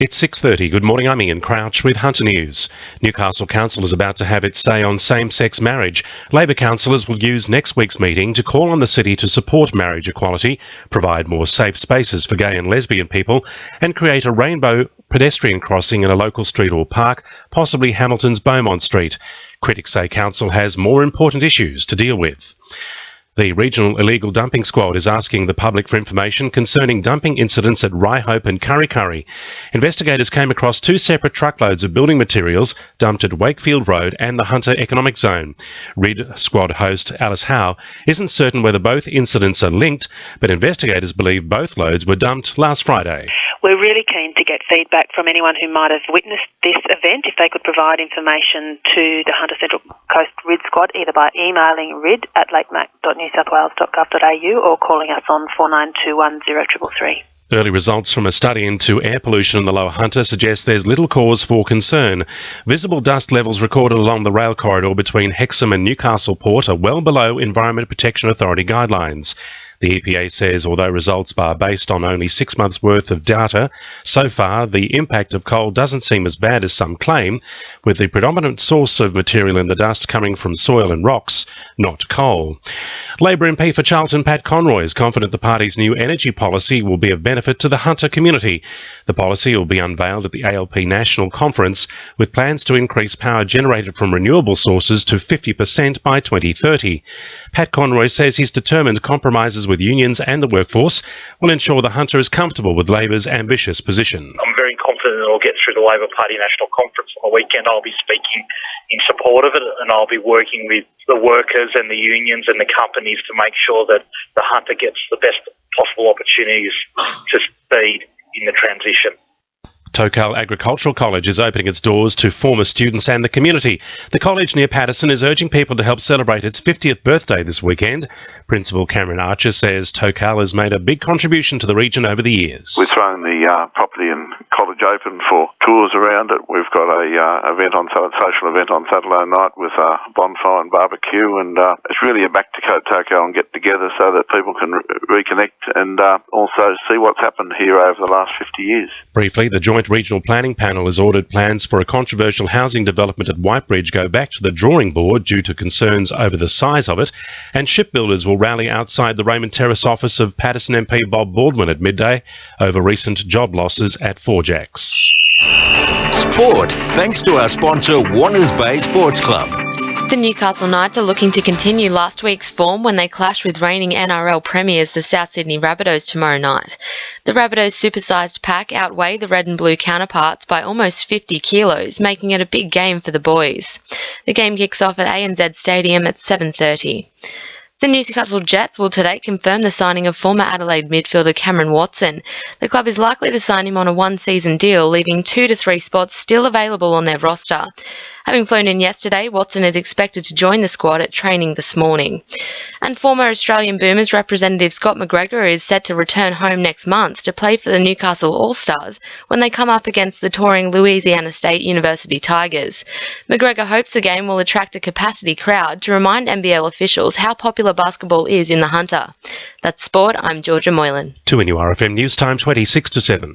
It's 6:30. Good morning, I'm Ian Crouch with Hunter News. Newcastle Council is about to have its say on same-sex marriage. Labor councillors will use next week's meeting to call on the city to support marriage equality, provide more safe spaces for gay and lesbian people, and create a rainbow pedestrian crossing in a local street or park, possibly Hamilton's Beaumont Street. Critics say council has more important issues to deal with. The Regional Illegal Dumping Squad is asking the public for information concerning dumping incidents at Ryhope and Kurri Kurri. Investigators came across two separate truckloads of building materials dumped at Wakefield Road and the Hunter Economic Zone. RID Squad host Alice Howe isn't certain whether both incidents are linked, but investigators believe both loads were dumped last Friday. We're really keen to get feedback from anyone who might have witnessed this event, if they could provide information to the Hunter Central Coast RID Squad, either by emailing rid@lakemac.newsouthwales.gov.au or calling us on 49210333. Early results from a study into air pollution in the Lower Hunter suggest there's little cause for concern. Visible dust levels recorded along the rail corridor between Hexham and Newcastle Port are well below Environment Protection Authority guidelines. The EPA says although results are based on only 6 months' worth of data, so far the impact of coal doesn't seem as bad as some claim, with the predominant source of material in the dust coming from soil and rocks, not coal. Labor MP for Charlton Pat Conroy is confident the party's new energy policy will be of benefit to the Hunter community. The policy will be unveiled at the ALP National Conference, with plans to increase power generated from renewable sources to 50% by 2030. Pat Conroy says he's determined compromises with unions and the workforce will ensure the Hunter is comfortable with Labor's ambitious position. I'm very confident it'll get through the Labor Party National Conference on the weekend. I'll be speaking in support of it, and I'll be working with the workers and the unions and the companies to make sure that the Hunter gets the best possible opportunities to succeed in the transition. Toko Agricultural College is opening its doors to former students and the community. The college near Patterson is urging people to help celebrate its 50th birthday this weekend. Principal Cameron Archer says Toko has made a big contribution to the region over the years. We're throwing the property and college open for tours around it. We've got a social event on Saturday night with a bonfire and barbecue, and it's really a back to Toko and get together so that people can reconnect and also see what's happened here over the last 50 years. Briefly, the Joint Regional Planning Panel has ordered plans for a controversial housing development at Whitebridge go back to the drawing board due to concerns over the size of it, and shipbuilders will rally outside the Raymond Terrace office of Patterson MP Bob Baldwin at midday over recent job losses at Four Jacks. Sport, thanks to our sponsor Warners Bay Sports Club. The Newcastle Knights are looking to continue last week's form when they clash with reigning NRL premiers the South Sydney Rabbitohs tomorrow night. The Rabbitohs' supersized pack outweigh the red and blue counterparts by almost 50 kilos, making it a big game for the boys. The game kicks off at ANZ Stadium at 7:30. The Newcastle Jets will today confirm the signing of former Adelaide midfielder Cameron Watson. The club is likely to sign him on a one-season deal, leaving 2 to 3 spots still available on their roster. Having flown in yesterday, Watson is expected to join the squad at training this morning. And former Australian Boomers representative Scott McGregor is set to return home next month to play for the Newcastle All-Stars when they come up against the touring Louisiana State University Tigers. McGregor hopes the game will attract a capacity crowd to remind NBL officials how popular basketball is in the Hunter. That's sport. I'm Georgia Moylan. To NURFM News Time 26 to 7.